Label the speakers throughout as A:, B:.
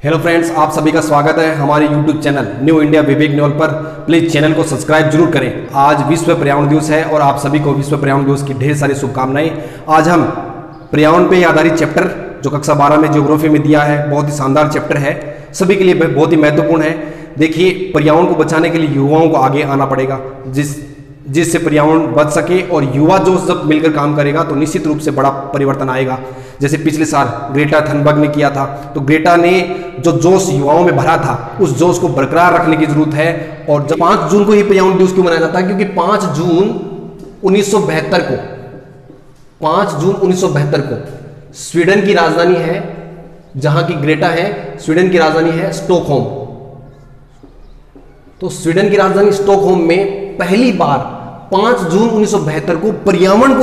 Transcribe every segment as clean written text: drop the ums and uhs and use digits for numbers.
A: Hello friends, आप सभी का स्वागत है हमारे यूट्यूब चैनल न्यू इंडिया विवेक न्यूल पर। प्लीज़ चैनल को सब्सक्राइब जरूर करें। आज विश्व पर्यावरण दिवस है और आप सभी को विश्व पर्यावरण दिवस की ढेर सारी शुभकामनाएं। आज हम पर्यावरण पे आधारित चैप्टर जो कक्षा 12 में ज्योग्राफी में दिया है, बहुत ही शानदार चैप्टर है, सभी के लिए बहुत ही महत्वपूर्ण है। देखिए, पर्यावरण को बचाने के लिए युवाओं को आगे आना पड़ेगा, जिससे पर्यावरण बच सके। और युवा जो जब मिलकर काम करेगा तो निश्चित रूप से बड़ा परिवर्तन आएगा। जैसे पिछले साल ग्रेटा थनबर्ग ने किया था, तो ग्रेटा ने जो जोश युवाओं में भरा था, उस जोश को बरकरार रखने की जरूरत है। और जब 5 जून को ही पर्यावरण दिवस क्यों मनाया जाता है? क्योंकि 5 जून 1972 को स्वीडन की राजधानी है, जहां की ग्रेटा है, स्वीडन की राजधानी है स्टॉकहोम। तो स्वीडन की राजधानी स्टॉकहोम में पहली बार 5 जून 1972 को पर्यावरण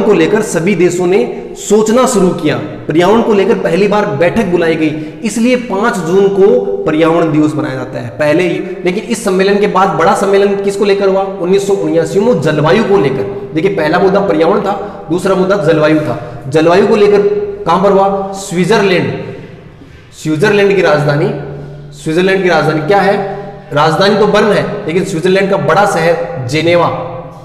A: को लेकर सभी देशों ने सोचना शुरू किया। पर्यावरण को लेकर पहली बार बैठक बुलाई गई, इसलिए 5 जून को पर्यावरण दिवस मनाया जाता है पहले ही। लेकिन इस सम्मेलन के बाद बड़ा सम्मेलन किसको लेकर हुआ? 1979 में जलवायु को लेकर। देखिए, पहला मुद्दा पर्यावरण था, दूसरा मुद्दा जलवायु था। जलवायु को लेकर कहां पर हुआ? स्विट्जरलैंड की राजधानी क्या है? राजधानी तो बर्न है, लेकिन स्विट्जरलैंड का बड़ा शहर जेनेवा,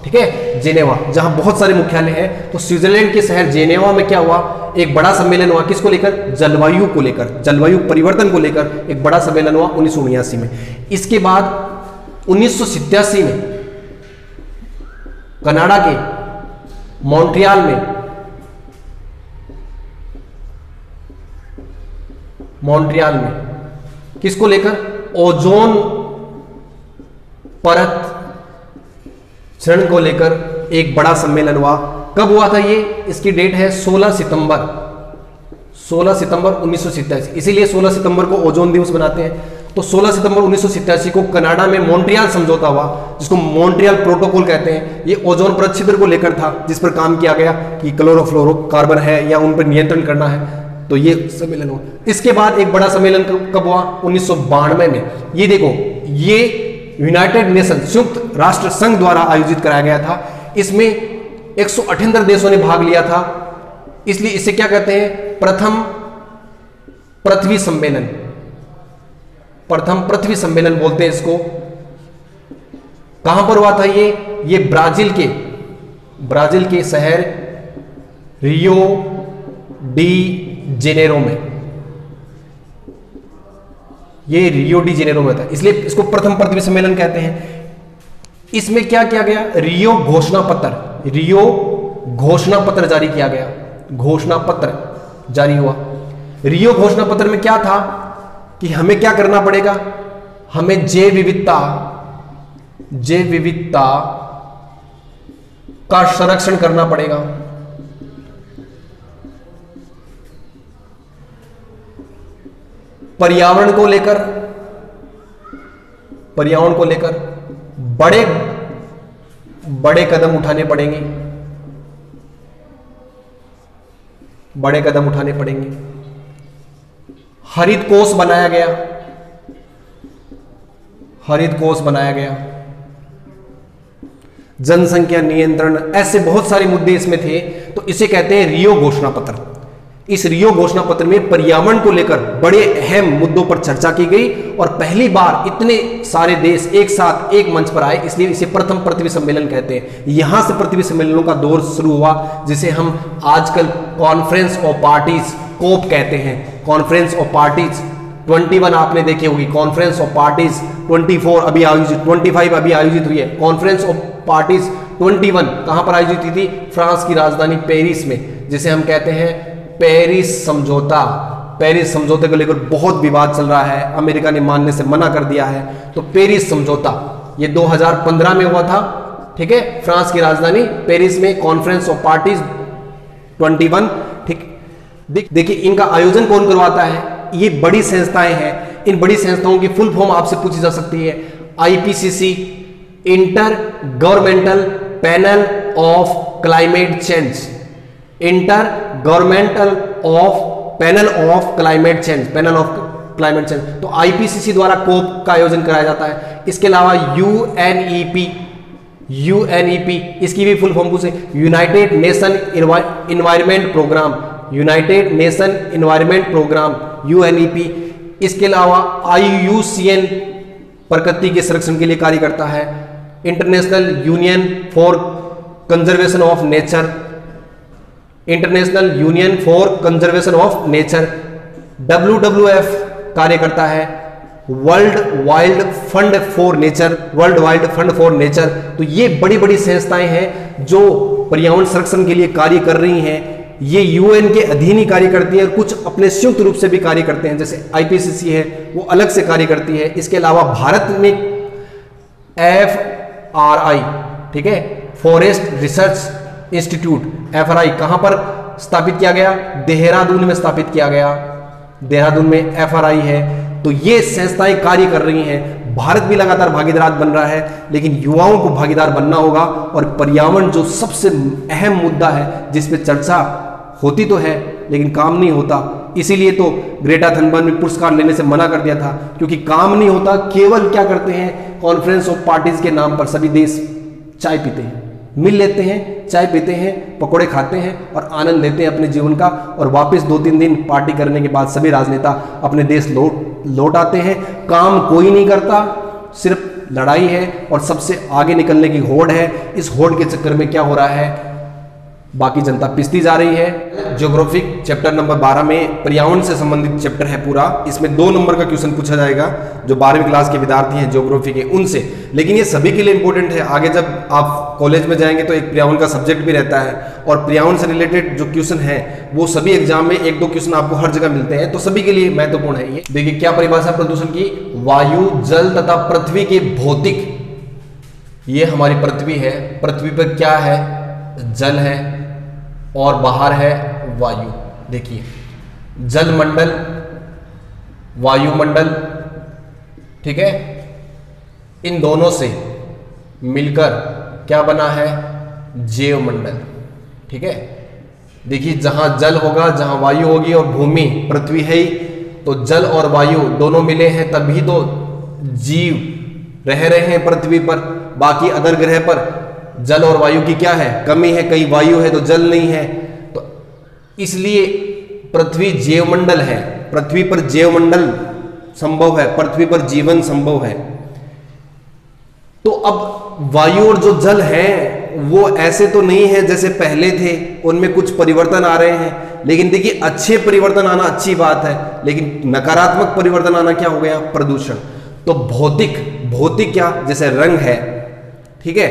A: ठीक है, जेनेवा, जहां बहुत सारे मुख्यालय हैं। तो स्विट्जरलैंड के शहर जेनेवा में क्या हुआ? एक बड़ा सम्मेलन हुआ। किसको लेकर? जलवायु को लेकर, जलवायु परिवर्तन को लेकर एक बड़ा सम्मेलन हुआ 1979 में। इसके बाद 1987 में कनाडा के मॉन्ट्रियल में किसको लेकर? ओजोन परत क्षरण को लेकर एक बड़ा सम्मेलन हुआ। कब हुआ था ये? इसकी डेट है 16 सितंबर 1987। इसीलिए 16 सितंबर को ओजोन दिवस बनाते हैं। तो 16 सितंबर 1987 को कनाडा में मॉन्ट्रियल समझौता हुआ, जिसको मॉन्ट्रियल प्रोटोकॉल कहते हैं। ये ओजोन परत छिद्र को लेकर था, जिस पर काम किया गया कि क्लोरोफ्लोरोकार्बन है या उन पर नियंत्रण करना है। तो ये सम्मेलन हुआ। इसके बाद एक बड़ा सम्मेलन कब हुआ? 1992 में। ये देखो, ये यूनाइटेड नेशन संयुक्त राष्ट्र संघ द्वारा आयोजित कराया गया था। इसमें 178 देशों ने भाग लिया था, इसलिए इसे क्या कहते हैं? प्रथम पृथ्वी सम्मेलन बोलते हैं इसको। कहां पर हुआ था ये ब्राजील के शहर रियो डी जेनेरो में। ये रियो डी जेनेरो में था, इसलिए इसको प्रथम पृथ्वी सम्मेलन कहते हैं। इसमें क्या किया गया? रियो घोषणा पत्र जारी किया गया। घोषणा पत्र जारी हुआ। रियो घोषणा पत्र में क्या था कि हमें क्या करना पड़ेगा? हमें जैव विविधता का संरक्षण करना पड़ेगा। पर्यावरण को लेकर बड़े कदम उठाने पड़ेंगे। हरित कोष बनाया गया। जनसंख्या नियंत्रण, ऐसे बहुत सारे मुद्दे इसमें थे। तो इसे कहते हैं रियो घोषणा पत्र। इस रियो घोषणा पत्र में पर्यावरण को लेकर बड़े अहम मुद्दों पर चर्चा की गई और पहली बार इतने सारे देश एक साथ एक मंच पर आए, इसलिए इसे प्रथम पृथ्वी सम्मेलन कहते हैं। यहां से पृथ्वी सम्मेलनों का दौर शुरू हुआ, जिसे हम आजकल कॉन्फ्रेंस ऑफ पार्टीज कोप कहते हैं। कॉन्फ्रेंस ऑफ पार्टीज 21 आपने देखी होगी। कॉन्फ्रेंस ऑफ पार्टीज 24 अभी आयोजित, 25 अभी आयोजित हुई है। कॉन्फ्रेंस ऑफ पार्टीज 21 कहां पर आयोजित हुई थी? फ्रांस की राजधानी पेरिस में, जिसे हम कहते हैं पेरिस समझौता। पेरिस समझौते को लेकर बहुत विवाद चल रहा है, अमेरिका ने मानने से मना कर दिया है। तो पेरिस समझौता ये 2015 में हुआ था, ठीक है, फ्रांस की राजधानी पेरिस में। कॉन्फ्रेंस ऑफ पार्टीज 21, ठीक। देखिए, इनका आयोजन कौन करवाता है? ये बड़ी संस्थाएं हैं। इन बड़ी संस्थाओं की फुल फॉर्म आपसे पूछी जा सकती है। IPCC, inter governmental panel of climate change. Panel of climate change. तो IPCC द्वारा कोप का आयोजन कराया जाता है। इसके अलावा UNEP, इसकी भी फुल फॉर्म पूछे, united nation environment programme. United nation environment programme UNEP, इसके अलावा IUCN प्रकृति के संरक्षण के लिए कार्य करता है, international union for conservation of nature, international union for conservation of nature, WWF कार्य करता है, world wild fund for nature, world wild fund for nature. तो ये बड़ी बड़ी संस्थाएं हैं जो पर्यावरण संरक्षण के लिए कार्य कर रही हैं। ये UN के अधीन ही कार्य करती है और कुछ अपने संयुक्त रूप से भी कार्य करते हैं, जैसे IPCC है वो अलग से कार्य करती है। इसके अलावा भारत में FRI, ठीक है, फॉरेस्ट रिसर्च इंस्टीट्यूट, FRI कहां पर स्थापित किया गया? देहरादून में स्थापित किया गया, देहरादून में FRI है। तो ये संस्थाएं कार्य कर रही हैं। भारत भी लगातार भागीदार बन रहा है, लेकिन युवाओं को भागीदार बनना होगा। और पर्यावरण जो सबसे अहम मुद्दा है जिस पे चर्चा होती तो है लेकिन काम नहीं होता, इसीलिए तो ग्रेटा थनबर्ग ने पुरस्कार लेने से मना कर दिया था, क्योंकि काम नहीं होता। केवल क्या करते हैं, कॉन्फ्रेंस ऑफ पार्टीज के नाम पर सभी देश चाय पीते हैं, मिल लेते हैं, चाय पीते हैं, पकोड़े खाते हैं और आनंद लेते हैं अपने जीवन का, और वापस 2-3 दिन पार्टी करने के बाद सभी राजनेता अपने देश लौट आते हैं। काम कोई नहीं करता, सिर्फ लड़ाई है और सबसे आगे निकलने की होड़ है। इस होड़ के चक्कर में क्या हो रहा है, बाकी जनता पिसती जा रही है। ज्योग्राफिक चैप्टर नंबर 12 में पर्यावरण से संबंधित चैप्टर है पूरा। इसमें 2 नंबर का क्वेश्चन पूछा जाएगा जो 12वीं क्लास के विद्यार्थी हैं ज्योग्राफी के, उनसे। लेकिन ये सभी के लिए इंपॉर्टेंट है। आगे जब आप कॉलेज में जाएंगे तो एक पर्यावरण का सब्जेक्ट भी रहता है, और पर्यावरण से रिलेटेड जो क्वेश्चन है वो सभी एग्जाम में 1-2 क्वेश्चन आपको हर जगह मिलते हैं, तो सभी के लिए महत्वपूर्ण है ये। देखिए क्या परिभाषा प्रदूषण की, वायु, जल तथा पृथ्वी के भौतिक, ये हमारी पृथ्वी है, पृथ्वी पर क्या है, जल है और बाहर है वायु। देखिए जलमंडल, वायुमंडल, ठीक है, इन दोनों से मिलकर क्या बना है, जैवमंडल। ठीक है, देखिए जहां जल होगा, जहां वायु होगी और भूमि पृथ्वी है ही, तो जल और वायु दोनों मिले हैं तभी तो जीव रह रहे हैं पृथ्वी पर। बाकी अदर ग्रह पर जल और वायु की क्या है, कमी है, कहीं वायु है तो जल नहीं है, तो इसलिए पृथ्वी जैवमंडल है। पृथ्वी पर जैवमंडल संभव है, पृथ्वी पर जीवन संभव है। तो अब वायु और जो जल है वो ऐसे तो नहीं है जैसे पहले थे, उनमें कुछ परिवर्तन आ रहे हैं। लेकिन देखिए अच्छे परिवर्तन आना अच्छी बात है, लेकिन नकारात्मक परिवर्तन आना क्या हो गया, प्रदूषण। तो भौतिक, भौतिक क्या, जैसे रंग है, ठीक है,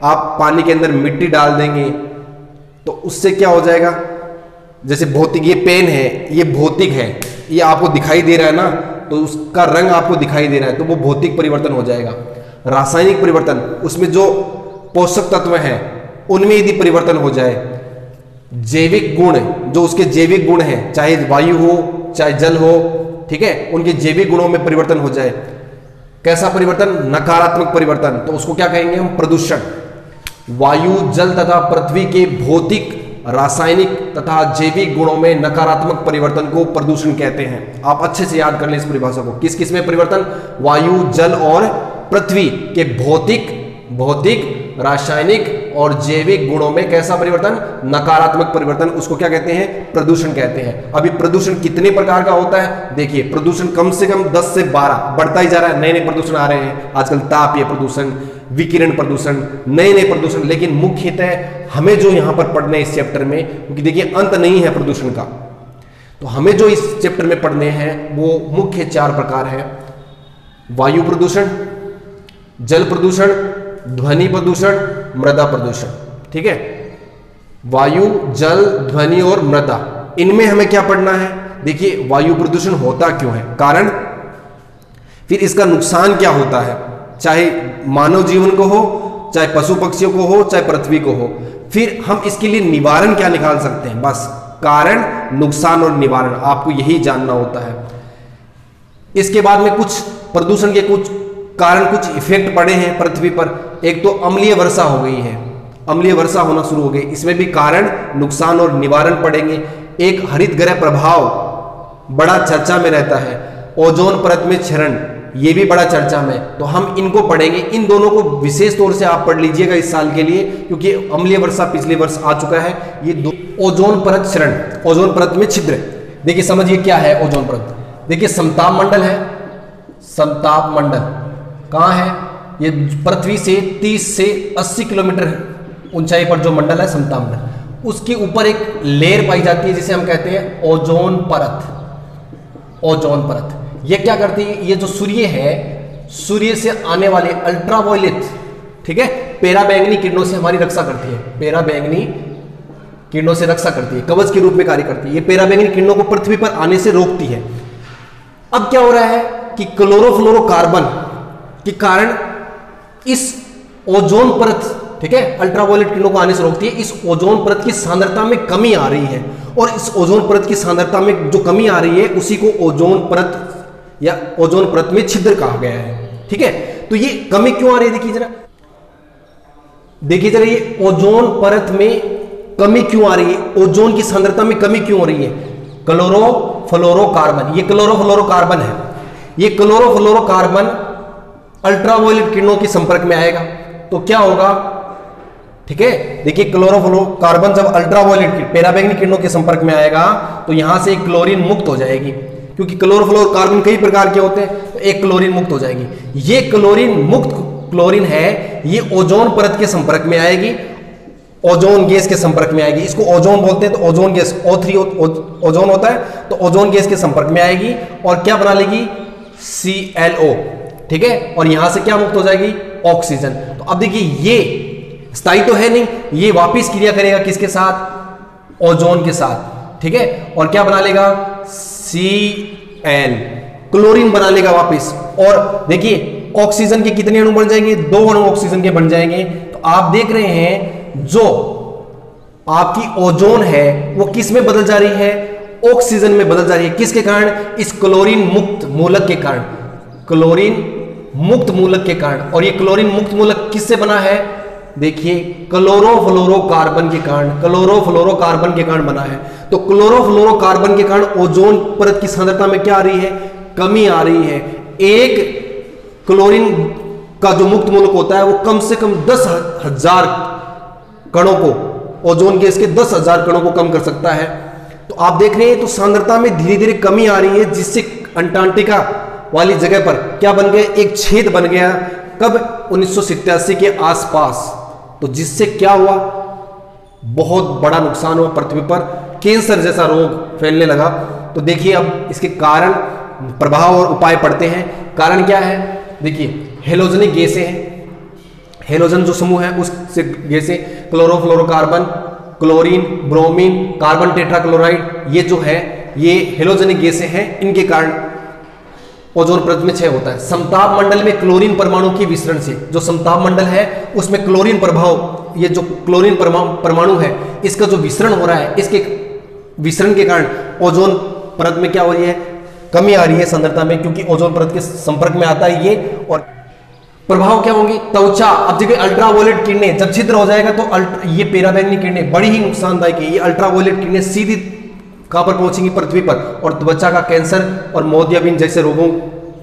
A: आप पानी के अंदर मिट्टी डाल देंगे तो उससे क्या हो जाएगा, जैसे भौतिक, ये पेन है, ये भौतिक है, ये आपको दिखाई दे रहा है ना, तो उसका रंग आपको दिखाई दे रहा है, तो वो भौतिक परिवर्तन हो जाएगा। रासायनिक परिवर्तन, उसमें जो पोषक तत्व हैं उनमें यदि परिवर्तन हो जाए, जैविक गुण, जो उसके जैविक गुण हैं, चाहे वायु हो चाहे जल हो, ठीक है, उनके जैविक गुणों में परिवर्तन हो जाए, कैसा परिवर्तन, नकारात्मक परिवर्तन, तो उसको क्या कहेंगे हम, प्रदूषण। वायु, जल तथा पृथ्वी के भौतिक, रासायनिक तथा जैविक गुणों में नकारात्मक परिवर्तन को प्रदूषण कहते हैं। आप अच्छे से याद कर लें इस परिभाषा को। किस किस में परिवर्तन, वायु, जल और पृथ्वी के भौतिक, रासायनिक और जैविक गुणों में कैसा परिवर्तन, नकारात्मक परिवर्तन, उसको क्या कहते हैं, प्रदूषण कहते हैं। अभी प्रदूषण कितने प्रकार का होता है, देखिए प्रदूषण कम से कम 10 से 12 बढ़ता ही जा रहा है। नए नए प्रदूषण आ रहे हैं आजकल, तापीय प्रदूषण, विकिरण प्रदूषण, नए नए प्रदूषण। लेकिन मुख्यतः हमें जो यहां पर पढ़ने इस चैप्टर में, क्योंकि देखिए अंत नहीं है प्रदूषण का, तो हमें जो इस चैप्टर में पढ़ने हैं वो मुख्य 4 प्रकार है। वायु प्रदूषण, जल प्रदूषण, ध्वनि प्रदूषण, मृदा प्रदूषण। ठीक है, वायु, जल, ध्वनि और मृदा, इनमें हमें क्या पढ़ना है। देखिए वायु प्रदूषण होता क्यों है, कारण, फिर इसका नुकसान क्या होता है, चाहे मानव जीवन को हो, चाहे पशु पक्षियों को हो, चाहे पृथ्वी को हो, फिर हम इसके लिए निवारण क्या निकाल सकते हैं। बस कारण, नुकसान और निवारण, आपको यही जानना होता है। इसके बाद में कुछ प्रदूषण के कुछ कारण, कुछ इफेक्ट पड़े हैं पृथ्वी पर। एक तो अम्लीय वर्षा हो गई है, अम्लीय वर्षा होना शुरू हो गई, इसमें भी कारण, नुकसान और निवारण पड़ेंगे। एक हरित गृह प्रभाव बड़ा चर्चा में रहता है, ओजोन परत में क्षरण, ये भी बड़ा चर्चा में, तो हम इनको पढ़ेंगे। इन दोनों को विशेष तौर से आप पढ़ लीजिएगा इस साल के लिए, क्योंकि अम्लीय वर्षा पिछले वर्ष आ चुका है। ये दो ओजोन परत क्षरण, ओजोन परत में छिद्र। देखिए समझिए क्या है ओजोन परत। देखिए समताप मंडल है, समताप मंडल कहाँ है? ये पृथ्वी से 30 से 80 किलोमीटर ऊंचाई पर जो मंडल है समताप मंडल, उसके ऊपर एक लेयर पाई जाती है जिसे हम कहते हैं ओजोन परत। ओजोन परत ये क्या करती है? ये जो सूर्य है, सूर्य से आने वाले अल्ट्रावायलेट, ठीक है, पेराबैंगनी किरणों से हमारी रक्षा करती है। पेराबैंगनी किरणों से रक्षा करती है, कवच के रूप में कार्य करती है। ये पेराबैंगनी किरणों को पृथ्वी पर आने से रोकती है। अब क्या हो रहा है कि क्लोरोफ्लोरोकार्बन के कारण इस ओजोन परत, ठीक है, अल्ट्रावायलेट किरणों को आने से रोकती है। इस ओजोन परत की सांद्रता में कमी आ रही है, और इस ओजोन परत की सांद्रता में जो कमी आ रही है उसी को ओजोन परत या ओजोन परत में छिद्र कहा गया है। ठीक है, तो ये कमी क्यों आ रही है? देखिए जरा, देखिए जरा, ये ओजोन परत में कमी क्यों आ रही है? ओजोन की सांद्रता में कमी क्यों हो रही है? क्लोरोफ्लोरोकार्बन, ये क्लोरोफ्लोरोकार्बन है। ये क्लोरोफ्लोरोकार्बन अल्ट्रावायलेट किरणों के संपर्क में आएगा तो क्या होगा? ठीक है, देखिए क्लोरोफ्लोरोकार्बन जब अल्ट्रावायलेट की पेराबैंगनी किरणों के संपर्क में आएगा तो यहां से क्लोरीन मुक्त हो जाएगी, क्योंकि क्लोरोफ्लोरोकार्बन कई प्रकार के होते हैं, तो एक क्लोरीन मुक्त हो जाएगी। ये क्लोरीन मुक्त क्लोरीन है, ये ओजोन परत के संपर्क में आएगी, ओजोन गैस के संपर्क में आएगी। इसको ओजोन बोलते हैं, तो ओजोन गैस O3 ओजोन होता है, तो ओजोन गैस के संपर्क में आएगी और क्या बना लेगी? ClO, ठीक है, और यहां से क्या मुक्त हो जाएगी? ऑक्सीजन। तो अब देखिए ये स्थायी तो है नहीं, ये वापिस क्रिया करेगा किसके साथ? ओजोन के साथ, ठीक है, और क्या बना लेगा? Cl, क्लोरीन बना लेगा वापिस। और देखिए ऑक्सीजन के कितने अणु बन जाएंगे? 2 अणु ऑक्सीजन के बन जाएंगे। तो आप देख रहे हैं जो आपकी ओजोन है वो किस में बदल जा रही है? ऑक्सीजन में बदल जा रही है। किसके कारण? इस क्लोरीन मुक्त मूलक के कारण, क्लोरीन मुक्त मूलक के कारण। और ये क्लोरीन मुक्त मूलक किससे बना है? देखिए क्लोरोफ्लोरोकार्बन के कारण, क्लोरोफ्लोरोकार्बन के कारण बना है। तो क्लोरोफ्लोरोकार्बन के कारण ओजोन परत की सांद्रता में क्या आ रही है? कमी आ रही है। एक क्लोरीन का जो मुक्त मूलक होता है वो कम से कम 10,000 कणों को, ओजोन गैस के 10,000 कणों को कम कर सकता है। तो आप देख रहे हैं, तो सांद्रता में धीरे धीरे कमी आ रही है, जिससे अंटार्कटिका वाली जगह पर क्या बन गया? एक छेद बन गया। कब? 1987 के आसपास। तो जिससे क्या हुआ? बहुत बड़ा नुकसान हुआ पृथ्वी पर, कैंसर जैसा रोग फैलने लगा। तो देखिए अब इसके कारण, प्रभाव और उपाय पढ़ते हैं। कारण क्या है? देखिए हेलोजनिक गैसें हैं, हेलोजन जो समूह है उससे गैसें, chlorofluorocarbon, chlorine, bromine, carbon tetrachloride, ये जो है ये हेलोजनिक गैसें हैं। इनके कारण ओजोन परत में क्षय होता है। समताप मंडल में क्लोरीन परमाणु की विसरण से, जो समताप मंडल है उसमें क्लोरीन प्रभाव, ये जो क्लोरीन परमाणु है इसका जो विसरण हो रहा है, इसके विसरण के कारण ओजोन परत में क्या हो रही है? कमी आ रही है सांद्रता में, क्योंकि ओजोन परत के संपर्क में आता है ये। और प्रभाव क्या होंगे? त्वचा, अब देखिए अल्ट्रावायलेट किरणें जब छिद्र हो जाएगा तो ये पेराबैंगनी किरणें बड़ी ही नुकसानदायक है। ये अल्ट्रावायलेट किरणें सीधी कहां पर पहुंचेंगी? पृथ्वी पर, और त्वचा का कैंसर और मोतियाबिंद जैसे रोगों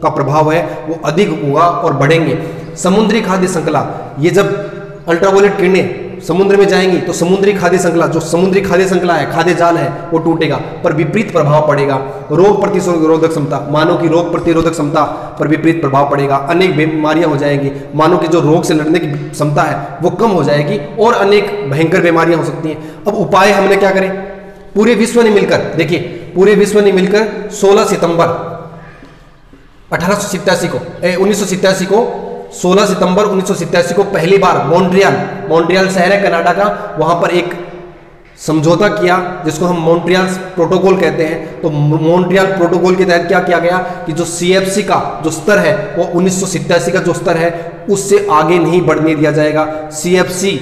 A: का प्रभाव है वो अधिक होगा और बढ़ेंगे। समुद्री खाद्य श्रृंखला, ये जब अल्ट्रावायलेट किरणें समुद्र में जाएंगी तो समुद्री खाद्य श्रृंखला, जो समुद्री खाद्य श्रृंखला है, खाद्य जाल है, वो टूटेगा, पर विपरीत प्रभाव पड़ेगा। रोग प्रतिरोधक क्षमता, मानव की रोग प्रतिरोधक क्षमता पर विपरीत प्रभाव पड़ेगा। अनेक बीमारियां हो जाएंगी, मानव की जो रोग से लड़ने की क्षमता है वो कम हो जाएगी, और अनेक भयंकर बीमारियां हो सकती हैं। अब उपाय हमने क्या करें? पूरे विश्व ने मिलकर, देखिए पूरे विश्व ने मिलकर 16 सितंबर 1987 को 16 सितंबर 1987 को पहली बार मॉन्ट्रियल शहर है कनाडा का, वहां पर एक समझौता किया जिसको हम मॉन्ट्रियल प्रोटोकॉल कहते हैं। तो मॉन्ट्रियल प्रोटोकॉल के तहत क्या किया गया कि जो CFC का जो स्तर है वो 1987 का जो स्तर है उससे आगे नहीं बढ़ने दिया जाएगा। CFC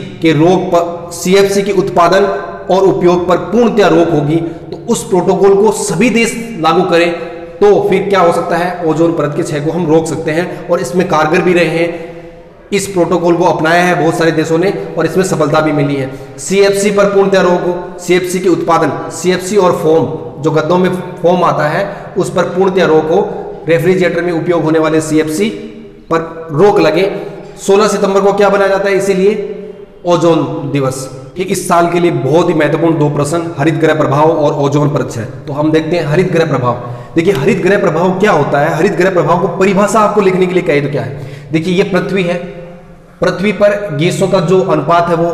A: के उत्पादन और उपयोग पर पूर्णतया रोक होगी। तो उस प्रोटोकॉल को सभी देश लागू करें तो फिर क्या हो सकता है? ओजोन परत के क्षय को हम रोक सकते हैं, और इसमें कारगर भी रहे हैं। इस प्रोटोकॉल को अपनाया है बहुत सारे देशों ने और इसमें सफलता भी मिली है। CFC पर पूर्णतया रोक हो, CFC के उत्पादन, CFC और फोम, जो गद्दों में फोम आता है उस पर पूर्णतया रोक हो। रेफ्रिजरेटर में उपयोग होने वाले CFC पर रोक लगे। 16 सितंबर को क्या बनाया जाता है इसीलिए? ओजोन दिवस। ठीक, इस साल के लिए बहुत ही महत्वपूर्ण 2 प्रश्न हरित ग्रह प्रभाव और ओजोन परत है। तो हम देखते हैं हरित ग्रह प्रभाव। देखिए हरित ग्रह प्रभाव क्या होता है? हरित ग्रह प्रभाव को परिभाषा आपको लिखने के लिए कहे तो क्या है? देखिए ये पृथ्वी है, पृथ्वी पर गैसों का जो अनुपात है वो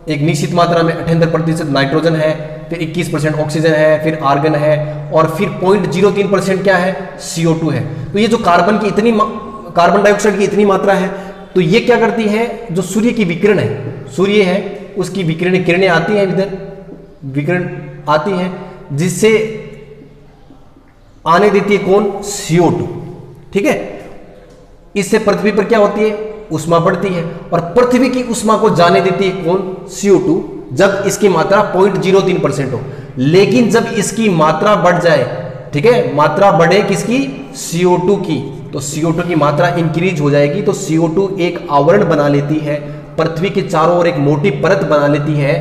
A: एक निश्चित मात्रा में 78% नाइट्रोजन है, फिर 21% ऑक्सीजन है, फिर आर्गन है, और फिर 0.03% क्या है? CO2 है। तो ये जो कार्बन डाइऑक्साइड की इतनी मात्रा है, तो ये क्या करती है? जो सूर्य की विकिरण है, सूर्य है उसकी किरणें आती हैं, इधर विकिरण आती हैं, जिससे आने देती है कौन? CO2। ठीक है, इससे पृथ्वी पर क्या होती है? उष्मा बढ़ती है, और पृथ्वी की उष्मा को जाने देती है कौन? CO2, जब इसकी मात्रा 0.03% हो। लेकिन जब इसकी मात्रा बढ़ जाए, ठीक है, मात्रा बढ़े किसकी? CO2 की, तो CO2 की मात्रा इंक्रीज हो जाएगी, तो CO2 एक आवरण बना लेती है, पृथ्वी के चारों ओर एक मोटी परत बना लेती है।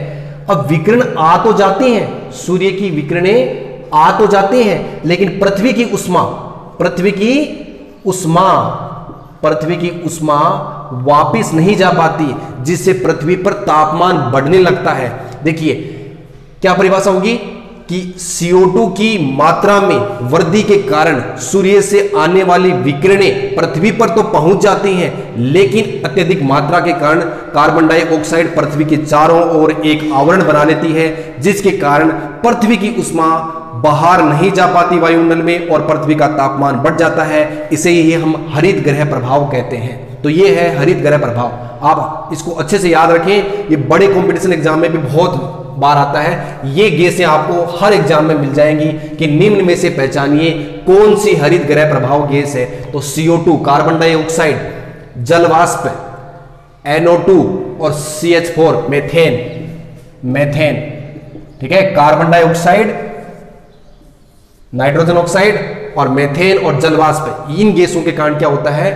A: अब विकिरण आ तो जाती हैं, सूर्य की विकिरणें आ तो जाती हैं, लेकिन पृथ्वी की उष्मा वापिस नहीं जा पाती, जिससे पृथ्वी पर तापमान बढ़ने लगता है। देखिए क्या परिभाषा होगी कि CO2 की मात्रा में वृद्धि के कारण सूर्य से आने वाली विकिरणें पृथ्वी पर तो पहुंच जाती हैं, लेकिन अत्यधिक मात्रा के कारण कार्बन डाइऑक्साइड पृथ्वी के चारों ओर एक आवरण बना लेती है, जिसके कारण पृथ्वी की उष्मा बाहर नहीं जा पाती वायुमंडल में, और पृथ्वी का तापमान बढ़ जाता है। इसे ही हम हरित ग्रह प्रभाव कहते हैं। तो ये है हरित ग्रह प्रभाव। आप इसको अच्छे से याद रखें, ये बड़े कंपटीशन एग्जाम में भी बहुत बार आता है। ये गैसें आपको हर एग्जाम में मिल जाएंगी कि निम्न में से पहचानिए कौन सी हरित ग्रह प्रभाव गैस है। तो CO2 कार्बन डाइऑक्साइड, जलवाष्प NO2 और CH4 मेथेन। ठीक है, कार्बन डाइऑक्साइड, नाइट्रोजन ऑक्साइड और मेथेन और जलवाष्प, इन गैसों के कारण क्या होता है?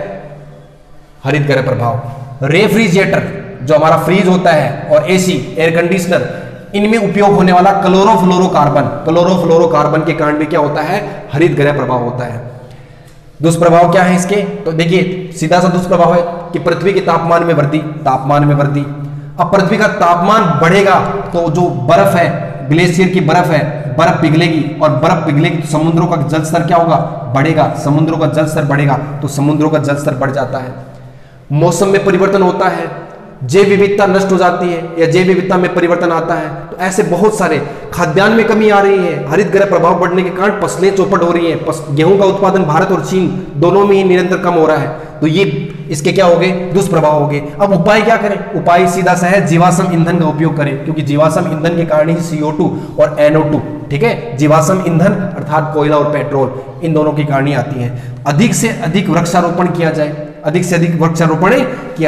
A: हरित ग्रह प्रभाव। रेफ्रिजरेटर जो हमारा फ्रीज होता है, और AC एयर कंडीशनर, इनमें उपयोग होने वाला क्लोरोफ्लोरोकार्बन के कारण भी क्या होता है? हरित ग्रह प्रभाव होता है। दुष्प्रभाव क्या है इसके? तो देखिए सीधा सा दुष्प्रभाव है कि पृथ्वी के तापमान में वृद्धि। अब पृथ्वी का तापमान बढ़ेगा तो जो बर्फ है, ग्लेशियर की बर्फ है, बर्फ पिघलेगी, और बर्फ पिघलेगी तो समुद्रों का जल स्तर क्या होगा? बढ़ेगा। समुद्रों का जल स्तर बढ़ेगा तो समुद्रों का जल स्तर बढ़ जाता है। मौसम में परिवर्तन होता है, जैव विविधता नष्ट हो जाती है या जैव विविधता में परिवर्तन आता है। तो ऐसे बहुत सारे, खाद्यान्न में कमी आ रही है, हरित ग्रह प्रभाव बढ़ने के कारण फसलें चौपट हो रही हैं। गेहूं का उत्पादन भारत और चीन दोनों में ही निरंतर कम हो रहा है। तो ये इसके क्या हो गए? दुष्प्रभाव हो गए। अब उपाय क्या करें? उपाय सीधा सा है, जीवाश्म ईंधन का उपयोग करें, क्योंकि जीवाश्म ईंधन के कारण ही CO2 और NO2, ठीक है, जीवाश्म ईंधन अर्थात कोयला और पेट्रोल, इन दोनों की कारण आती है। अधिक से अधिक वृक्षारोपण किया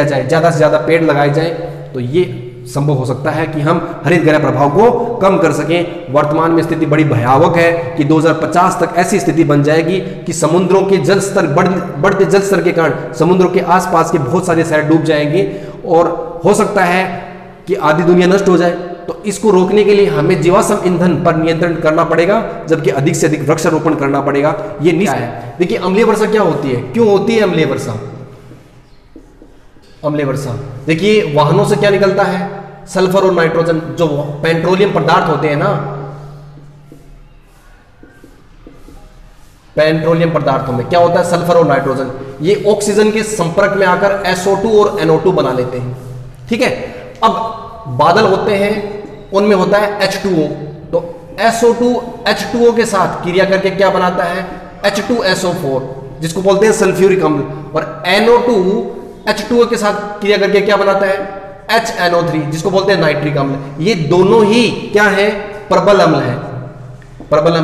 A: जाए, ज्यादा से ज्यादा पेड़ लगाए जाए, तो ये संभव हो सकता है कि हम हरित ग्रह प्रभाव को कम कर सकें। वर्तमान में स्थिति बड़ी भयावह है कि 2050 तक ऐसी स्थिति बन जाएगी कि समुद्रों के जल स्तर बढ़ते जल स्तर के कारण समुद्रों के आसपास के बहुत सारे शहर डूब जाएंगे, और हो सकता है कि आधी दुनिया नष्ट हो जाए। तो इसको रोकने के लिए हमें जीवाश्म ईंधन पर नियंत्रण करना पड़ेगा, जबकि अधिक से अधिक वृक्षारोपण करना पड़ेगा। ये निश्चय है। देखिए अम्लीय वर्षा क्या होती है, क्यों होती है अम्लीय वर्षा? अम्लीय वर्षा देखिए वाहनों से क्या निकलता है? सल्फर और नाइट्रोजन, जो पेट्रोलियम पदार्थ होते हैं ना, पेट्रोलियम पदार्थों में क्या होता है? सल्फर और नाइट्रोजन, ये ऑक्सीजन के संपर्क में आकर SO2 और NO2 बना लेते हैं। ठीक है, अब बादल होते हैं, उनमें होता है H2O, तो SO2 H2O के साथ क्रिया करके क्या बनाता है? H2SO4, जिसको बोलते हैं सल्फ्यूरिक अम्ल, और NO2 H2O के साथ क्रिया करके क्या बनाता है? HNO3, जिसको बोलते हैं नाइट्रिक अम्ल। ये दोनों ही क्या है? प्रबल अम्ल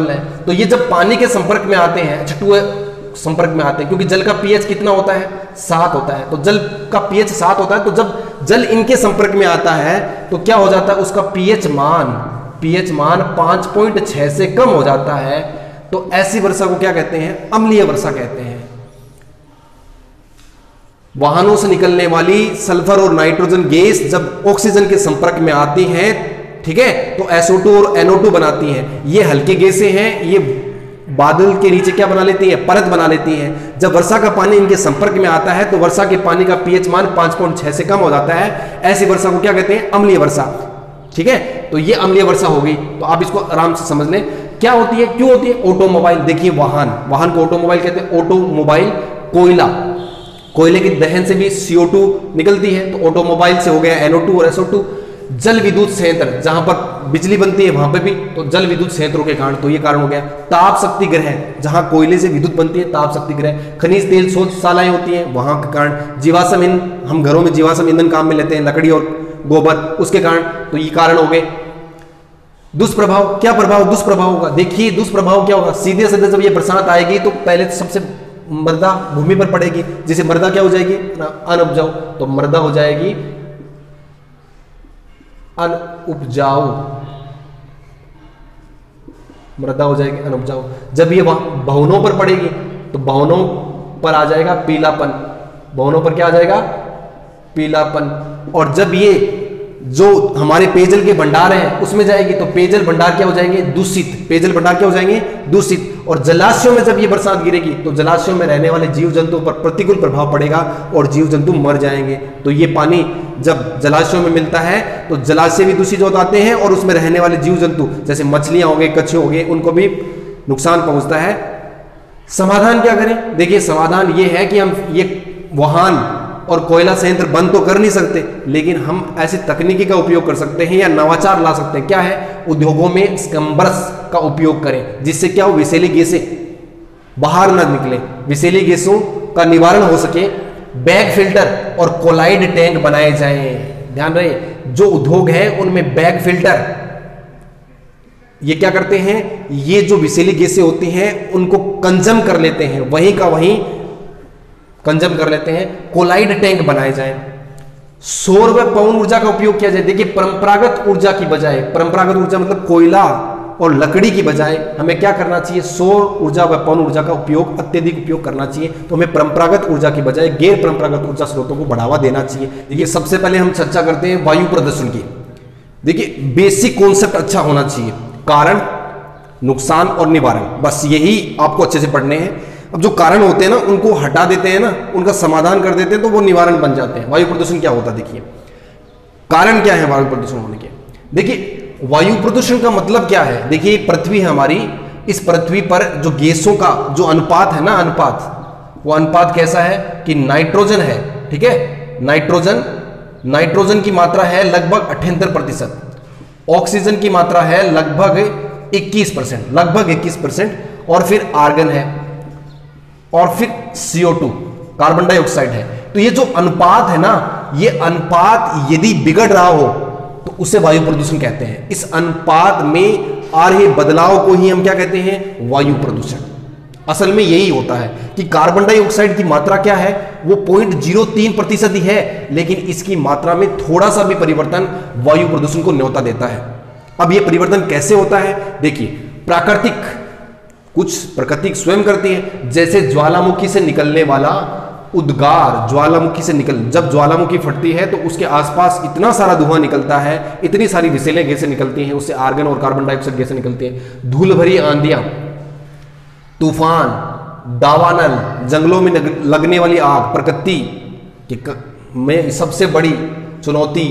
A: है। तो ये जब पानी के संपर्क में आते हैं, H2O संपर्क में आते हैं, क्योंकि जल का pH कितना होता है? 7 होता है। तो जल का pH 7 होता है, तो जब जल इनके संपर्क में आता है तो क्या हो जाता है? उसका pH मान 5.6 से कम हो जाता है। तो ऐसी वर्षा को क्या कहते हैं? अम्लीय वर्षा कहते हैं। वाहनों से निकलने वाली सल्फर और नाइट्रोजन गैस जब ऑक्सीजन के संपर्क में आती हैं, ठीक है, तो SO2 और NO2 बनाती हैं। ये हल्की गैसें हैं, ये बादल के नीचे क्या बना लेती है, परत बना लेती है। जब वर्षा का पानी इनके संपर्क में आता है तो वर्षा के पानी का पीएच मान 5.6 से कम हो जाता है। ऐसी वर्षा को क्या कहते हैं, अम्लीय वर्षा। ठीक है, तो ये अम्लीय वर्षा हो गई। तो आप इसको आराम से समझ लें क्या होती है, क्यों होती है। ऑटोमोबाइल, देखिए वाहन को ऑटोमोबाइल कहते हैं। ऑटोमोबाइल, कोयला, कोयले की दहन से भी CO2 निकलती है, तो ऑटोमोबाइल से हो गया NO2 और SO2। जल विद्युत संयंत्र, जहां पर बिजली बनती है वहां पे भी, तो जल विद्युत संयंत्रों के कारण, तो ये कारण हो गया। ताप शक्ति ग्रह, जहां कोयले से विद्युत बनती है, ताप शक्ति ग्रह। खनिज तेल शोधशालाएं होती हैं, वहां के कारण। जीवाश्म ईंधन, हम घरों में जीवाश्म ईंधन काम में लेते हैं, लकड़ी और गोबर, उसके कारण, तो ये कारण हो गए। दुष्प्रभाव, क्या प्रभाव, दुष्प्रभाव होगा। देखिए दुष्प्रभाव क्या होगा, सीधे सीधे जब ये बरसात आएगी तो पहले तो सबसे मृदा भूमि पर पड़ेगी, जिसे मृदा क्या हो जाएगी, अनउपजाऊ। तो मृदा हो जाएगी अनउपजाऊ, मृदा हो जाएगी अनउपजाऊ। जब ये भवनों पर पड़ेगी तो भवनों पर आ जाएगा पीलापन, भवनों पर क्या आ जाएगा, पीलापन। और जब ये जो हमारे पेयजल के भंडार हैं उसमें जाएगी तो पेयजल भंडार क्या हो जाएंगे, दूषित। पेयजल भंडार क्या हो जाएंगे, दूषित। और जलाशयों में जब ये बरसात गिरेगी तो जलाशयों में रहने वाले जीव जंतुओं पर प्रतिकूल प्रभाव पड़ेगा और जीव जंतु मर जाएंगे। तो ये पानी जब जलाशयों में मिलता है तो जलाशय भी दूषित हो जाते हैं और उसमें रहने वाले जीव जंतु जैसे मछलियां हो गए, कछुए हो गए, उनको भी नुकसान पहुंचता है। समाधान क्या करें, देखिए समाधान ये है कि हम ये वाहन और कोयला संयंत्र बंद तो कर नहीं सकते, लेकिन हम ऐसी तकनीकी का उपयोग कर सकते हैं या नवाचार ला सकते हैं। क्या है, उद्योगों में स्कम्बर्स का उपयोग करें, जिससे क्या हो, विषैली गैसें बाहर न निकले, विषैली गैसों का निवारण हो सके। बैग फिल्टर और कोलाइड टैंक बनाए जाएं। ध्यान रहे, जो उद्योग है उनमें बैग फिल्टर, ये क्या करते हैं, ये जो विषैली गैसें होती हैं उनको कंजम कर लेते हैं, वहीं का वहीं कंजम कर लेते हैं। कोलाइड टैंक बनाए जाएं। सौर व पवन ऊर्जा का उपयोग किया जाए। देखिए परंपरागत ऊर्जा की बजाय, परंपरागत ऊर्जा मतलब कोयला और लकड़ी की बजाय हमें क्या करना चाहिए, सौर ऊर्जा व पवन ऊर्जा का उपयोग, अत्यधिक उपयोग करना चाहिए। तो हमें परंपरागत ऊर्जा की बजाय गैर परंपरागत ऊर्जा स्रोतों को बढ़ावा देना चाहिए। देखिए सबसे पहले हम चर्चा करते हैं वायु प्रदूषण की। देखिए बेसिक कॉन्सेप्ट अच्छा होना चाहिए, कारण, नुकसान और निवारण, बस यही आपको अच्छे से पढ़ने हैं। अब जो कारण होते हैं ना उनको हटा देते हैं ना, उनका समाधान कर देते हैं तो वो निवारण बन जाते हैं। वायु प्रदूषण क्या होता है, देखिए कारण क्या है वायु प्रदूषण होने के। देखिए वायु प्रदूषण का मतलब क्या है, देखिए पृथ्वी है हमारी, इस पृथ्वी पर जो गैसों का जो अनुपात है ना, अनुपात, वो अनुपात कैसा है कि नाइट्रोजन है, ठीक है, नाइट्रोजन की मात्रा है लगभग 78%, ऑक्सीजन की मात्रा है लगभग 21%, लगभग 21%, और फिर आर्गन है, और फिर CO2 कार्बन डाइऑक्साइड है। तो ये जो अनुपात है ना, ये अनुपात यदि बिगड़ रहा हो तो उसे वायु प्रदूषण कहते हैं। इस अनुपात में आ रहे बदलाव को ही हम क्या कहते हैं, वायु प्रदूषण। असल में यही होता है कि कार्बन डाइऑक्साइड की मात्रा क्या है, वो 0.03% ही है, लेकिन इसकी मात्रा में थोड़ा सा भी परिवर्तन वायु प्रदूषण को न्योता देता है। अब ये परिवर्तन कैसे होता है, देखिए प्राकृतिक, कुछ प्रकृति स्वयं करती है, जैसे ज्वालामुखी से निकलने वाला उद्गार, ज्वालामुखी से जब ज्वालामुखी फटती है तो उसके आसपास इतना सारा धुआं निकलता है, इतनी सारी विषैले गैसें निकलती हैं, उससे आर्गन और कार्बन डाइऑक्साइड गैसें निकलती हैं। धूल भरी आंधियां, तूफान, दावानल, जंगलों में लगने वाली आग, प्रकृति में सबसे बड़ी चुनौती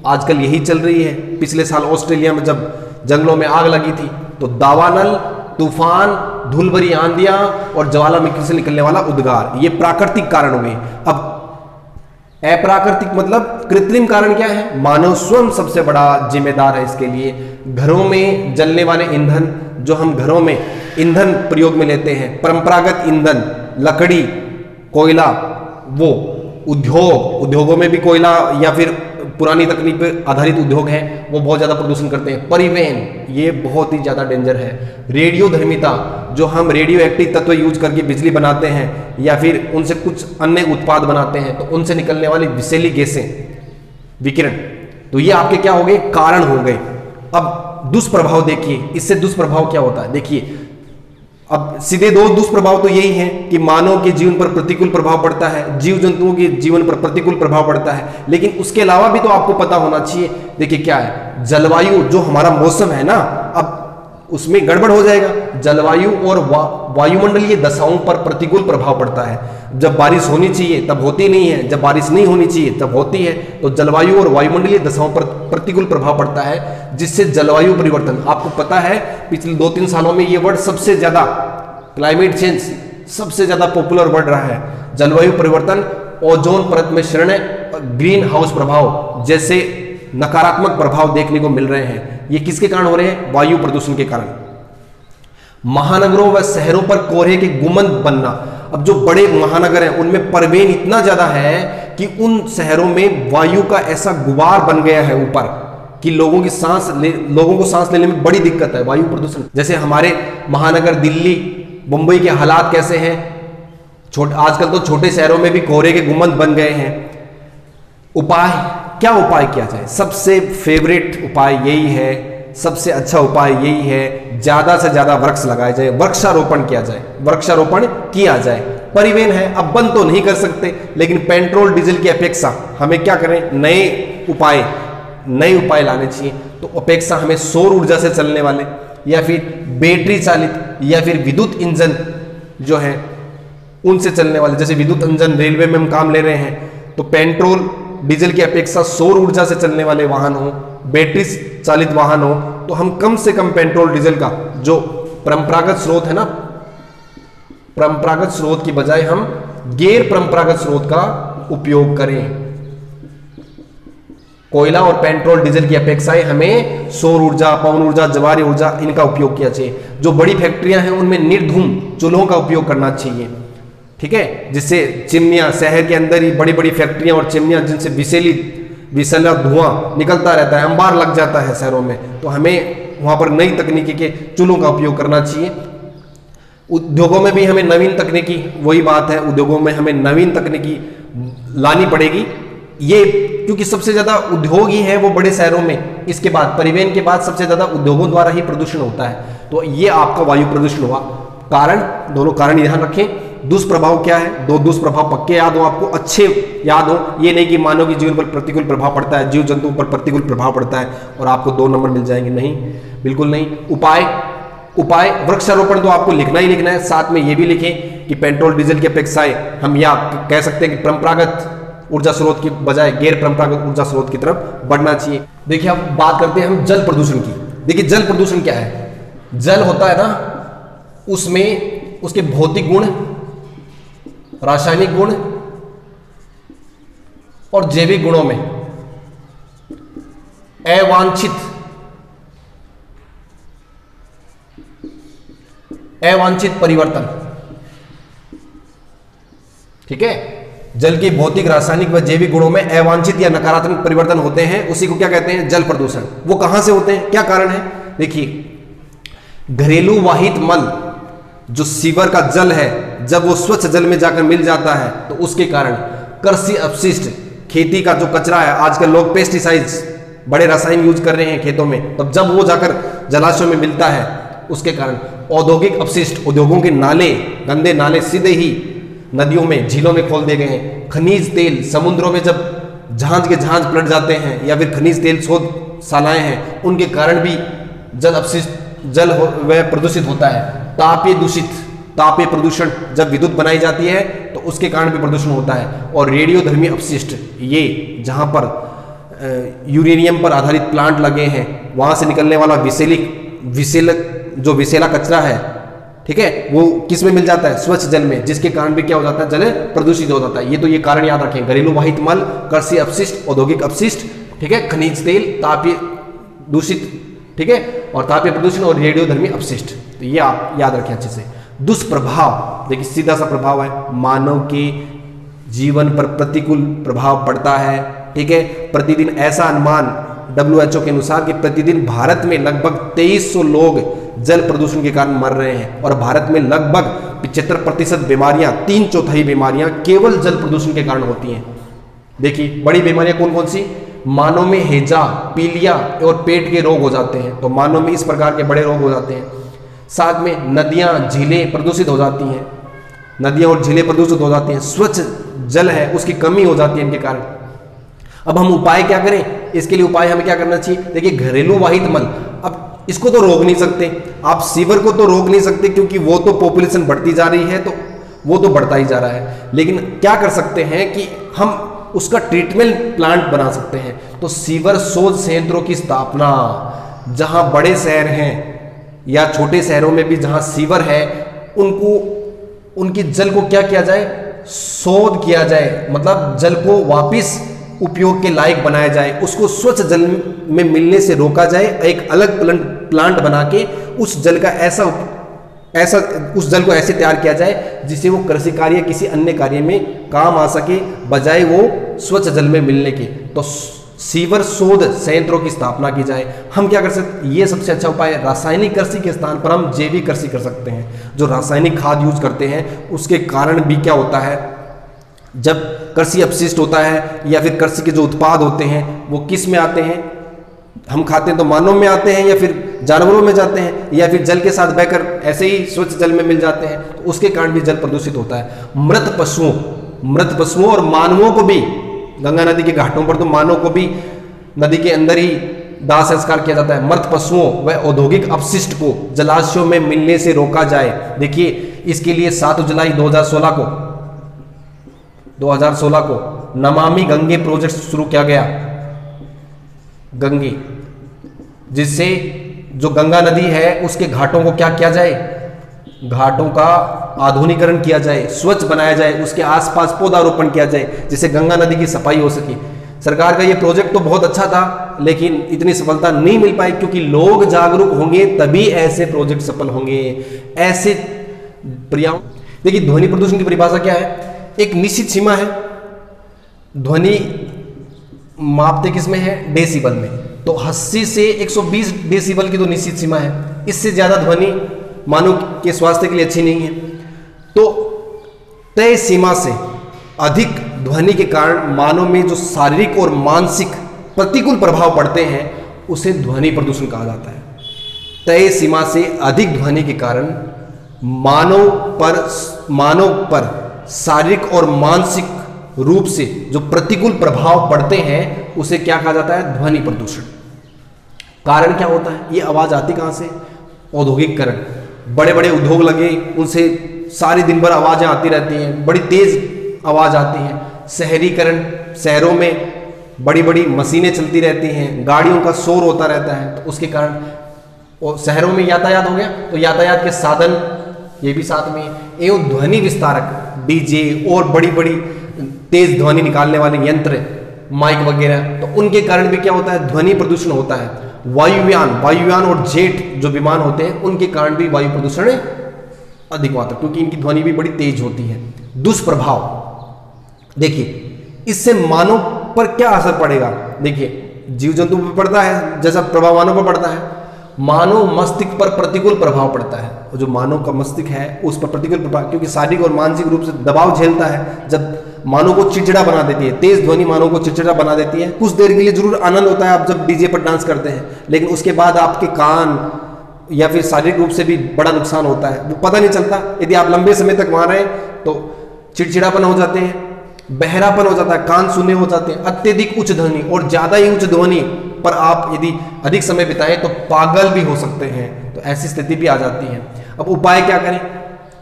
A: आजकल यही चल रही है। पिछले साल ऑस्ट्रेलिया में जब जंगलों में आग लगी थी तो दावानल, तूफान, धूल भरी आंधियां और ज्वालामुखी से निकलने वाला उद्गार, ये प्राकृतिक कारण हुए। अब अप्राकृतिक मतलब कृत्रिम कारण क्या है, मानव स्वयं सबसे बड़ा जिम्मेदार है इसके लिए। घरों में जलने वाले ईंधन, जो हम घरों में ईंधन प्रयोग में लेते हैं, परंपरागत ईंधन, लकड़ी, कोयला, वो उद्योगों में भी कोयला या फिर पुरानी तकनीक पर आधारित उद्योग हैं, वो बहुत ज़्यादा प्रदूषण करते हैं। परिवहन, ये बहुत ही ज़्यादा डेंजर है। रेडियोधर्मिता, जो हम रेडियो एक्टिव तत्व यूज करके बिजली बनाते हैं या फिर उनसे कुछ अन्य उत्पाद बनाते हैं, तो उनसे निकलने वाली विषैली गैसें, विकिरण, तो ये आपके क्या हो गए, कारण हो गए। अब दुष्प्रभाव देखिए, इससे दुष्प्रभाव क्या होता है, देखिए अब सीधे दो दुष्प्रभाव तो यही हैं कि मानव के जीवन पर प्रतिकूल प्रभाव पड़ता है, जीव जंतुओं के जीवन पर प्रतिकूल प्रभाव पड़ता है, लेकिन उसके अलावा भी तो आपको पता होना चाहिए। देखिए क्या है, जलवायु, जो हमारा मौसम है ना, अब उसमें गड़बड़ हो जाएगा। जलवायु और वायुमंडलीय दशाओं पर प्रतिकूल प्रभाव पड़ता है। जब बारिश होनी चाहिए तब होती नहीं है, जब बारिश नहीं होनी चाहिए तब होती है। तो जलवायु और वायुमंडलीय दशाओं पर प्रतिकूल प्रभाव पड़ता है, जिससे जलवायु परिवर्तन, आपको पता है पिछले 2-3 सालों में ये वर्ड सबसे ज्यादा, क्लाइमेट चेंज सबसे ज्यादा पॉपुलर वर्ड रहा है। जलवायु परिवर्तन, ओजोन परत में क्षरण, ग्रीन हाउस प्रभाव जैसे नकारात्मक प्रभाव देखने को मिल रहे हैं। ये किसके कारण हो रहे हैं? वायु प्रदूषण के कारण। महानगरों व शहरों पर कोहरे के गुंबद बनना। अब जो बड़े महानगर हैं उनमें परवेन इतना ज्यादा है कि उन शहरों में वायु का ऐसा गुबार बन गया है ऊपर कि लोगों को सांस लेने में बड़ी दिक्कत है। वायु प्रदूषण, जैसे हमारे महानगर दिल्ली, मुंबई के हालात कैसे हैं, आजकल तो छोटे शहरों में भी कोहरे के गुंबद बन गए हैं। उपाय, क्या उपाय किया जाए? सबसे फेवरेट उपाय यही है, सबसे अच्छा उपाय यही है, ज्यादा से ज्यादा वृक्ष लगाए जाए, वृक्षारोपण किया जाए, वृक्षारोपण किया जाए। परिवहन है, अब बंद तो नहीं कर सकते, लेकिन पेट्रोल डीजल की अपेक्षा हमें क्या करें? नए उपाय लाने चाहिए। तो अपेक्षा हमें सौर ऊर्जा से चलने वाले या फिर बैटरी चालित या फिर विद्युत इंजन जो है उनसे चलने वाले, जैसे विद्युत इंजन रेलवे में हम काम ले रहे हैं, तो पेट्रोल डीजल की अपेक्षा सौर ऊर्जा से चलने वाले वाहन हो, बैटरी चालित वाहन हो, तो हम कम से कम पेट्रोल डीजल का जो परंपरागत स्रोत है ना, परंपरागत स्रोत की बजाय हम गैर परंपरागत स्रोत का उपयोग करें। कोयला और पेट्रोल डीजल की अपेक्षा हमें सौर ऊर्जा, पवन ऊर्जा, ज्वारी ऊर्जा इनका उपयोग किया चाहिए। जो बड़ी फैक्ट्रियां हैं उनमें निर्धूम चूल्हों का उपयोग करना चाहिए, ठीक है, जिससे चिमनियां, शहर के अंदर ही बड़ी बड़ी फैक्ट्रियां और चिमनियां जिनसे विषैला धुआं निकलता रहता है, अंबार लग जाता है शहरों में, तो हमें वहां पर नई तकनीकी के चूल्हों का उपयोग करना चाहिए। उद्योगों में भी हमें नवीन तकनीकी, वही बात है, उद्योगों में हमें नवीन तकनीकी लानी पड़ेगी। ये क्योंकि सबसे ज्यादा उद्योग ही है वो बड़े शहरों में, इसके बाद परिवहन के बाद सबसे ज्यादा उद्योगों द्वारा ही प्रदूषण होता है। तो ये आपका वायु प्रदूषण हुआ। कारण, दोनों कारण ध्यान रखें। दुष्प्रभाव क्या है? 2 दुष्प्रभाव पक्के याद हो आपको, अच्छे याद हो। ये नहीं कि मानव के जीवन पर प्रतिकूल प्रभाव पड़ता है, जीव जंतुओं पर प्रतिकूल प्रभाव पड़ता है और आपको 2 नंबर मिल जाएंगे, नहीं, बिल्कुल नहीं। उपाय वृक्षारोपण तो आपको लिखना ही लिखना है, साथ में ये भी लिखें कि पेट्रोल डीजल की अपेक्षाएं हम या कह सकते हैं कि परंपरागत ऊर्जा स्रोत की बजाय गैर परंपरागत ऊर्जा स्रोत की तरफ बढ़ना चाहिए। देखिए अब बात करते हैं हम जल प्रदूषण की। देखिए जल प्रदूषण क्या है? जल होता है ना, उसमें उसके भौतिक गुण, रासायनिक गुण और जैविक गुणों में अवांछित परिवर्तन, ठीक है, जल के भौतिक, रासायनिक व जैविक गुणों में अवांछित या नकारात्मक परिवर्तन होते हैं, उसी को क्या कहते हैं? जल प्रदूषण। वो कहां से होते हैं, क्या कारण है? देखिए घरेलू वाहित मल, जो सीवर का जल है, जब वो स्वच्छ जल में जाकर मिल जाता है तो उसके कारण कृषि अपशिष्ट, खेती का जो कचरा है, आजकल लोग पेस्टिसाइड्स, बड़े रसायन यूज कर रहे हैं खेतों में, तब जब वो जाकर जलाशयों में मिलता है उसके कारण औद्योगिक अपशिष्ट, उद्योगों के नाले, गंदे नाले सीधे ही नदियों में, झीलों में खोल दिए गए हैं। खनिज तेल, समुद्रों में जब जहाज के जहाज पलट जाते हैं या फिर खनिज तेल शोधशालाएं हैं, उनके कारण भी जल अपशिष्ट, जल वह प्रदूषित होता है। तापीय प्रदूषण, जब विद्युत बनाई जाती है तो उसके कारण भी प्रदूषण होता है। और रेडियोधर्मी अपशिष्ट, ये जहां पर यूरेनियम पर आधारित प्लांट लगे हैं, वहां से निकलने वाला विषैला कचरा है, ठीक है, वो किस में मिल जाता है? स्वच्छ जल में, जिसके कारण भी क्या हो जाता है? जल प्रदूषित हो जाता है। ये कारण याद रखें, घरेलू वाहित मल, कृषि अपशिष्ट, औद्योगिक अपशिष्ट, ठीक है, खनिज तेल, तापीय दूषित, ठीक है, और तापीय प्रदूषण और रेडियोधर्मी अपशिष्ट, तो ये आप याद रखें अच्छे से। दुष्प्रभाव, देखिए सीधा सा प्रभाव है, मानव के जीवन पर प्रतिकूल प्रभाव पड़ता है, ठीक है। प्रतिदिन ऐसा अनुमान WHO के अनुसार कि प्रतिदिन भारत में लगभग 2300 लोग जल प्रदूषण के कारण मर रहे हैं, और भारत में लगभग 75% बीमारियां, 3/4 बीमारियां केवल जल प्रदूषण के कारण होती हैं। देखिए बड़ी बीमारियां कौन कौन सी? मानव में हैजा, पीलिया और पेट के रोग हो जाते हैं, तो मानव में इस प्रकार के बड़े रोग हो जाते हैं। साथ में नदियां, झीलें प्रदूषित हो जाती हैं, नदियां और झीलें प्रदूषित हो जाती हैं, स्वच्छ जल है उसकी कमी हो जाती है इनके कारण। अब हम उपाय क्या करें? इसके लिए उपाय हमें क्या करना चाहिए? देखिए घरेलू वाहित मल, अब इसको तो रोक नहीं सकते आप, सीवर को तो रोक नहीं सकते क्योंकि वो तो पॉपुलेशन बढ़ती जा रही है, तो वो तो बढ़ता ही जा रहा है। लेकिन क्या कर सकते हैं कि हम उसका ट्रीटमेंट प्लांट बना सकते हैं। तो सीवर शोध संयंत्रों की स्थापना, जहां बड़े शहर हैं या छोटे शहरों में भी जहां सीवर है, उनको उनकी जल को क्या किया जाए, शोध किया जाए, मतलब जल को वापस उपयोग के लायक बनाया जाए, उसको स्वच्छ जल में मिलने से रोका जाए। एक अलग प्लांट बना के उस जल का ऐसा उस जल को ऐसे तैयार किया जाए जिससे वो कृषि कार्य किसी अन्य कार्य में काम आ सके, बजाय वो स्वच्छ जल में मिलने के। तो सीवर शोध संयंत्रों की स्थापना की जाए। हम क्या कर सकते, ये सबसे अच्छा उपाय है। रासायनिक कृषि के स्थान पर हम जैविक कृषि कर सकते हैं। जो रासायनिक खाद यूज करते हैं उसके कारण भी क्या होता है, जब कृषि अपशिष्ट होता है या फिर कृषि के जो उत्पाद होते हैं वो किस में आते हैं, हम खाते हैं तो मानव में आते हैं या फिर जानवरों में जाते हैं या फिर जल के साथ बहकर ऐसे ही स्वच्छ जल में मिल जाते हैं, तो उसके कारण भी जल प्रदूषित होता है। मृत पशुओं और मानवों को भी, गंगा नदी के घाटों पर तो मानव को भी नदी के अंदर ही दाह संस्कार किया जाता है। मृत पशुओं व औद्योगिक अपशिष्ट को जलाशयों में मिलने से रोका जाए। देखिए, इसके लिए 7 जुलाई 2016 को नमामि गंगे प्रोजेक्ट शुरू किया गया, गंगे, जिससे जो गंगा नदी है उसके घाटों को क्या किया जाए, घाटों का आधुनिकीकरण किया जाए, स्वच्छ बनाया जाए, उसके आसपास पौधारोपण किया जाए जिससे गंगा नदी की सफाई हो सके। सरकार का ये प्रोजेक्ट तो बहुत अच्छा था लेकिन इतनी सफलता नहीं मिल पाई, क्योंकि लोग जागरूक होंगे तभी ऐसे प्रोजेक्ट सफल होंगे। ऐसे पर्यावरण, देखिए ध्वनि प्रदूषण की परिभाषा क्या है, एक निश्चित सीमा है। ध्वनि मापते किसमें है, डेसिबल में। तो 80 से 120 डेसिबल की तो निश्चित सीमा है, इससे ज्यादा ध्वनि मानव के स्वास्थ्य के लिए अच्छी नहीं है। तो तय सीमा से अधिक ध्वनि के कारण मानव में जो शारीरिक और मानसिक प्रतिकूल प्रभाव पड़ते हैं उसे ध्वनि प्रदूषण कहा जाता है। तय सीमा से अधिक ध्वनि के कारण मानव पर शारीरिक और मानसिक रूप से जो प्रतिकूल प्रभाव पड़ते हैं उसे क्या कहा जाता है, ध्वनि प्रदूषण। कारण क्या होता है, ये आवाज आती कहां से, औद्योगिकरण, बड़े बड़े उद्योग लगे उनसे सारी दिन भर आवाजें आती रहती हैं, बड़ी तेज आवाज आती है। शहरीकरण, शहरों में बड़ी बड़ी मशीनें चलती रहती हैं, गाड़ियों का शोर होता रहता है, तो उसके कारण, और शहरों में यातायात हो गया तो यातायात के साधन ये भी साथ में, एवं ध्वनि विस्तारक, डीजे और बड़ी बड़ी तेज ध्वनि निकालने वाले यंत्र, माइक वगैरह, तो उनके कारण भी क्या होता है, ध्वनि प्रदूषण होता है। वायुयान और जेट जो विमान होते हैं उनके कारण भी वायु प्रदूषण अधिक मात्रा, क्योंकि इनकी ध्वनि भी बड़ी तेज होती है। दुष्प्रभाव, देखिए इससे मानव पर क्या असर पड़ेगा, देखिए जीव जंतु पर पड़ता है जैसा प्रभाव मानव पर पड़ता है, मानव मस्तिष्क पर प्रतिकूल प्रभाव पड़ता है। और जो मानव का मस्तिष्क है उस पर प्रतिकूल प्रभाव, क्योंकि शारीरिक और मानसिक रूप से दबाव झेलता है, जब मानव को चिड़चिड़ा बना देती है, तेज ध्वनि मानव को चिड़चिड़ा बना देती है। कुछ देर के लिए जरूर आनंद होता है आप जब डीजे पर डांस करते हैं, लेकिन उसके बाद आपके कान या फिर शारीरिक रूप से भी बड़ा नुकसान होता है, वो पता नहीं चलता। यदि आप लंबे समय तक वहां रहे तो चिड़चिड़ापन हो जाते हैं, बहरापन हो जाता है, कान सूने हो जाते हैं, अत्यधिक उच्च ध्वनि और ज्यादा ही उच्च ध्वनि पर आप यदि अधिक समय बिताएं तो पागल भी हो सकते हैं, तो ऐसी स्थिति भी आ जाती है। अब उपाय क्या करें,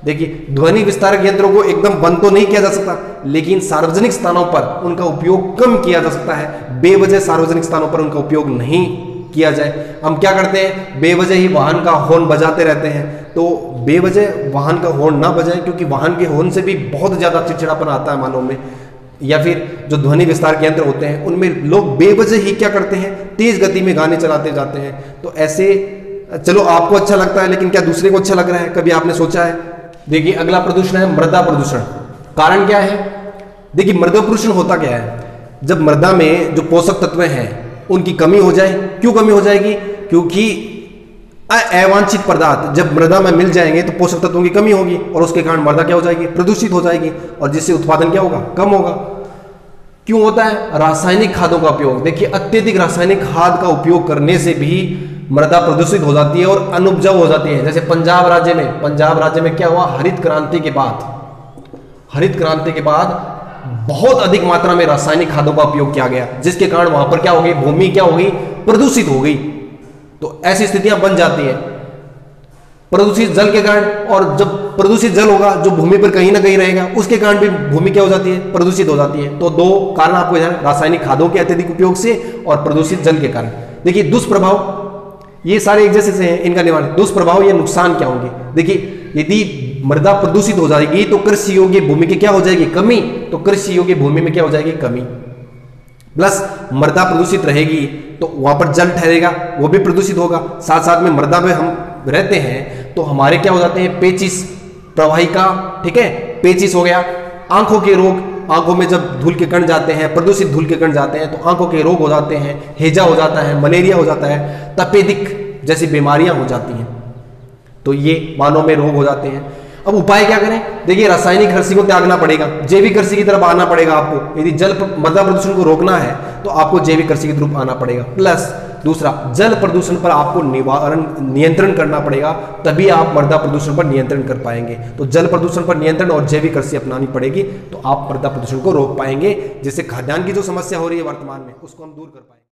A: देखिए ध्वनि विस्तारक यंत्रों को एकदम बंद तो नहीं किया जा सकता, लेकिन सार्वजनिक स्थानों पर उनका उपयोग कम किया जा सकता है। बेवजह सार्वजनिक स्थानों पर उनका उपयोग नहीं किया जाए। हम क्या करते हैं, बेवजह ही वाहन का हॉर्न बजाते रहते हैं, तो बेवजह वाहन का हॉर्न ना बजाएं, क्योंकि वाहन के हॉर्न से भी बहुत ज्यादा चिड़चिड़ापन आता है मानव में। या फिर जो ध्वनि विस्तारक यंत्र होते हैं उनमें लोग बेवजह ही क्या करते हैं, तेज गति में गाने चलाते जाते हैं। तो ऐसे, चलो आपको अच्छा लगता है लेकिन क्या दूसरे को अच्छा लग रहा है, कभी आपने सोचा है? देखिए अगला प्रदूषण है मृदा प्रदूषण। कारण क्या है, देखिए मृदा प्रदूषण होता क्या है, जब मृदा में जो पोषक तत्व हैं उनकी कमी हो जाए। क्यों कमी हो जाएगी, क्योंकि अवांछित पदार्थ जब मृदा में मिल जाएंगे तो पोषक तत्वों की कमी होगी और उसके कारण मृदा क्या हो जाएगी, प्रदूषित हो जाएगी, और जिससे उत्पादन क्या होगा, कम होगा। क्यों होता है, रासायनिक खादों का उपयोग। देखिए अत्यधिक रासायनिक खाद का उपयोग करने से भी मृदा प्रदूषित हो जाती है और अनुपजाऊ हो जाती है। जैसे पंजाब राज्य में क्या हुआ, हरित क्रांति के बाद बहुत अधिक मात्रा में रासायनिक खादों का उपयोग किया गया, जिसके कारण वहां पर क्या हो गई, भूमि क्या हो गई, प्रदूषित हो गई। तो ऐसी स्थितियां बन जाती हैं प्रदूषित जल के कारण। और जब प्रदूषित जल होगा जो भूमि पर कहीं ना कहीं रहेगा, उसके कारण भी भूमि क्या हो जाती है, प्रदूषित हो जाती है। तो दो कारण आपको ध्यान, रासायनिक खादों के अत्यधिक उपयोग से और प्रदूषित जल के कारण। देखिए दुष्प्रभाव, ये सारे एक जैसे से हैं, इनका निवारण। दुष्प्रभाव या नुकसान क्या होंगे? देखिए यदि मृदा प्रदूषित हो जाएगी तो कृषि योग्य भूमि की क्या हो जाएगी, कमी। तो कृषि योग्य भूमि में क्या हो जाएगी, कमी। प्लस मृदा प्रदूषित रहेगी तो वहां पर जल ठहरेगा, वो भी प्रदूषित होगा। साथ साथ में मृदा में हम रहते हैं तो हमारे क्या हो जाते हैं, पेचिस प्रवाहिका, ठीक है, पेचिस हो गया। आंखों के रोग, आंखों में जब धूल के कण जाते हैं, प्रदूषित धूल के कण जाते हैं तो आंखों के रोग हो जाते हैं, हैजा हो जाता है, मलेरिया हो जाता है, तपेदिक जैसी बीमारियां हो जाती हैं। तो ये मानव में रोग हो जाते हैं। अब उपाय क्या करें? देखिए रासायनिक कृषि को त्यागना पड़ेगा, जैविक कृषि की तरफ आना पड़ेगा आपको। यदि मृदा प्रदूषण को रोकना है तो आपको जैविक कृषि की तरफ आना पड़ेगा। प्लस दूसरा, जल प्रदूषण पर आपको नियंत्रण करना पड़ेगा, तभी आप मृदा प्रदूषण पर नियंत्रण कर पाएंगे। तो जल प्रदूषण पर नियंत्रण और जैविक कृषि अपनानी पड़ेगी, तो आप मृदा प्रदूषण को रोक पाएंगे, जिससे खाद्यान्न की जो समस्या हो रही है वर्तमान में उसको हम दूर कर पाएंगे।